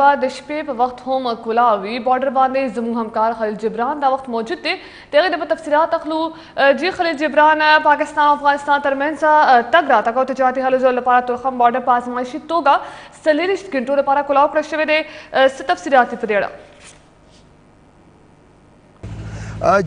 د شپې په وخت هم کولاوي بارډر باندې زموږ همکار خلیل جبران دا وخت موجود دی د هغې د تفصیلات اخلو. جی خلیل جبران، پاکستان او افغانستان ترمنځ تګ راتګ او تجارتي هلو ځلو لپاره تورخم بارډر په ازمایشي توګه 40 ګنټو لپاره کولاو کړی شوی دی. څه تفصیلات دي په دې اړه؟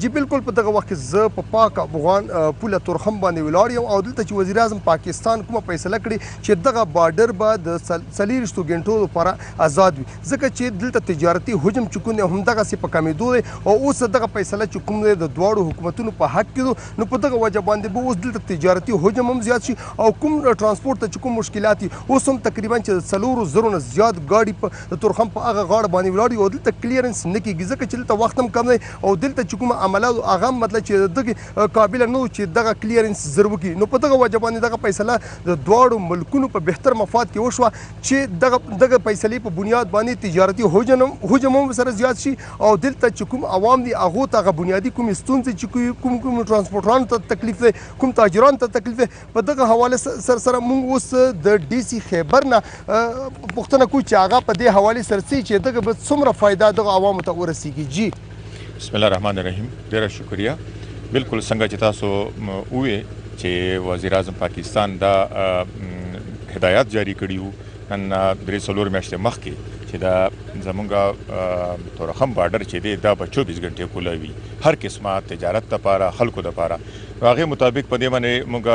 جی بالکل په دغه وخت کې زه په پاک افغان پوله تورخم باندې ولاړ یم او دلته چې وزیر اعظم پاکستان کومه فیصله کړې چې دغه بارډر به د 40 ګنټو لپاره آزاد وي، ځکه چې دلته تجارتي حجم چې کوم دی همدغسې په کمېدو دی او اوس دغه فیصله چې کوم دی د دواړو حکومتونو په حق کې نو په دغه وجه باندې به اوس دلته تجارتي حجم هم زیات شي او کوم ترانسپورټ ته چې کوم مشکلات دي اوس هم تقریبا چې 4,000 نه زیات ګاډي په تورخم په هغه غاړه باندې ولاړ دي او دلته کلیرنس نه کېږي، ځکه چې دلته وخت هم کم دی او دلته چې کومه عملات هغه مطلب چې دغه قابل نه و چې دغه کلیرنس زر وکړي. نو په دغه وجه باندې دغه فیصله د دواړو ملکونو په بهتر مفاد کې وشوه چې دغه فیصلې په بنیاد باندې تجارتي حجم هم سره زیات شي او دلته چې کوم عوام دي هغو ته هغه بنیادي کومې ستونزې چې کوم ترانسپورټرانو ته تکلیف دی، کوم تاجرانو ته تکلیف دی، په دغه حواله سره موږ اوس د ډي سي خیبر نه پوښتنه کوو چې هغه په دې حوالې سره چې دغه به څومره فایده دغه عوامو ته ورسیږي. جی بسم الله الرحمن الرحیم، ډیره شکریه. بالکل څنګه چې تاسو ووې چې وزیر اعظم پاکستان دا هدایات جاری کړي وو نن 3 میاشتې مخکې چې دا زمونږ تورخم بارډر چې دی دا به 24 ګنټې کوله وي، هر قسمه تجارت دپاره خلکو دپاره. هغې مطابق په دې باندې موږ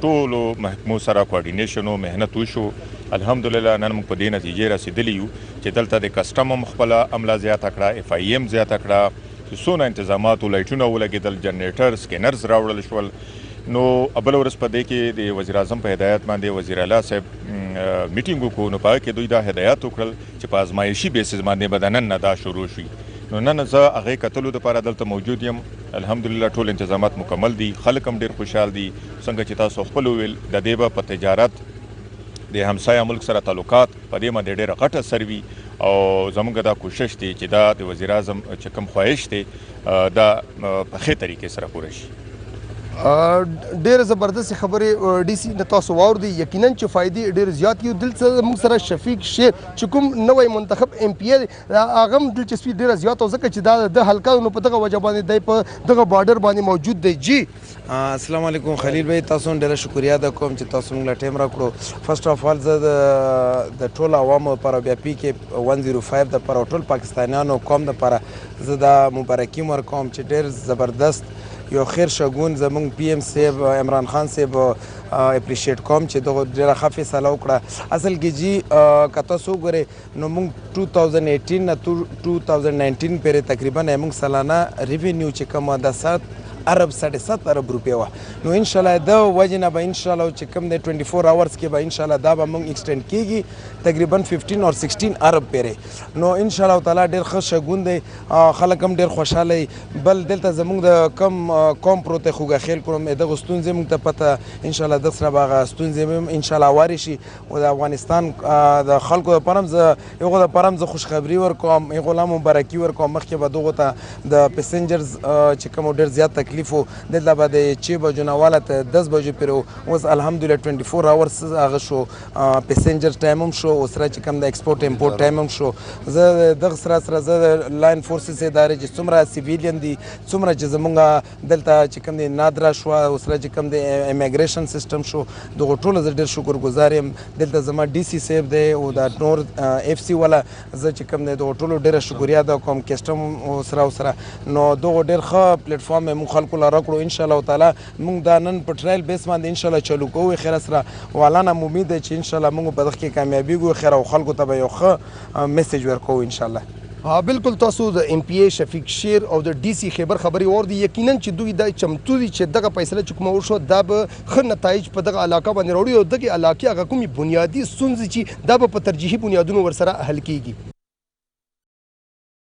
ټولو محکمو سره کوارډینیشن او محنت وشو. الحمدلله نن موږ په دې نتیجې رسېدلي یو چې دلته د کسټم هم خپله عمله زیاته کړه، اف آی هم زیاته کړه، چې څونه انتظامات و لایټونه ولګېدل، جنریټر سکینرز راوړل شول. نو بله ورځ په دې کې د وزیر اعظم په هدایت باندې وزیر اعلی صاحب میټینګ وکړو. نو په هغه کې دوی دا هدایات وکړل چې په ازمایشي بیسس باندې به د نن نه دا شروع شي. نو نن زه هغې کتلو دپاره دلته موجود یم. الحمدلله ټول انتظامات مکمل دي، خلک هم ډېر خوشحال دي. څنګه چې تاسو خپل وویل د دې به په تجارت د همسایه ملک سره تعلقات په دې باندې ډېره غټه اثر وي او زموږ دا کوشش دی چې دا د وزیر اعظم چې کوم خواهش دی دا په ښې طریقې سره پوره شي. ډېره زبردست خبرې ډي سي نه تاسو واورئ، یقینا چې فایدې ډېرې زیات دي. دلته موږ سره شفیق شیر چې کوم نوی منتخب ایم پی ای هغه هم دلچسپي ډېره زیاته ځکه چې دا د حلقه نو په دغه وجه باندې دی په دغه بارډر باندې موجود دی. جی السلام علیکم خلیل بھائی، تاسو ډېره شکریه ده کوم چې تاسو موږ له ټایم راکړو. فرسټ اف آل زه د ټولو عوامو لپاره بیا پی کې 105 دپاره ټول پاکستانیانو قوم دپاره زه دا مبارکي ورکوم چې ډېر زبردست یو خیر شګون زمونږ پی ایم صاحب عمران خان صاحب اپریشیټ کوم چې دغه ډېره ښه فیصله وکړه. اصل کې جی که تاسو وګورئ نو موږ 2018 نه 2019 پورې تقریبا موږ سالانه ریوینیو چې کومه د 7 ارب روپیه وه. نو انشاءالله د وجې نه به انشاءالله چې کوم دی 24 اورز کې به انشاءالله دا به موږ ایکسټینډ کېږي تقریبا 15 اور 16 ارب پورې. نو انشاءالله تعالی ډېر ښه شګون دی، خلک هم ډېر خوشحاله وي. بل دلته زموږ د کم قوم پروت دی خوږه خیل کړم دغه ستونزې موږ ته پته انشاءالله د سره به هغه ستونزې هم انشاءالله هوارې شي او د افغانستان د خلکو دپاره هم زه هغو دپاره هم زه خوشخبري ورکوم، هغو لا مبارکي ورکوم. مخکې به دغو ته د پیسنجرز چې کوم ډېر زیات تکلیف و دلته به د 6 بجو نه واله ته 10 بجو پورې اوس الحمدلله 24 اورز هغه شو، پیسنجر ټایم هم شو او سره چې کوم د ایکسپورټ امپورټ ټایم هم شو. زه دغه سره زه د لاین فورسز ادارې چې څومره سیویلین دي څومره چې زمونږ دلته چې کوم دی نادره شوه او سره چې کوم دی امیګریشن سیسټم شو دغو ټولو زه ډېر شکرګزار یم. دلته زما ډي سي صاحب دی او د نور اف سی والا زه چې کوم دی دغو ټولو ډېره شکریا ده کوم کسټم سره نو دغو ډېر ښه پلیټفارم موږ خلکو له راکړو. انشاءالله تعالی موږ دا نن په ټرایل بیس باندې انشاءالله چالو کوو. خیر سره والانه امید ده چې انشاءالله موږ په دغه کې کامیابیږو خیر او خلکو ته به یو ښه میسیج ورکوو انشاءالله. بالکل تاسو د ایم پی ای شفیق شیر او د ډي سي خیبر خبرې واورئ. یقینا چې دوی دا چمتو دي چې دغه فیصله چې کومه وشوه دا به ښه نتایج په دغه علاقه باندې راوړي او دغې علاقې هغه کومې بنیادي ستونزې چې دا به په ترجیحي بنیادونو ورسره حل کیږي.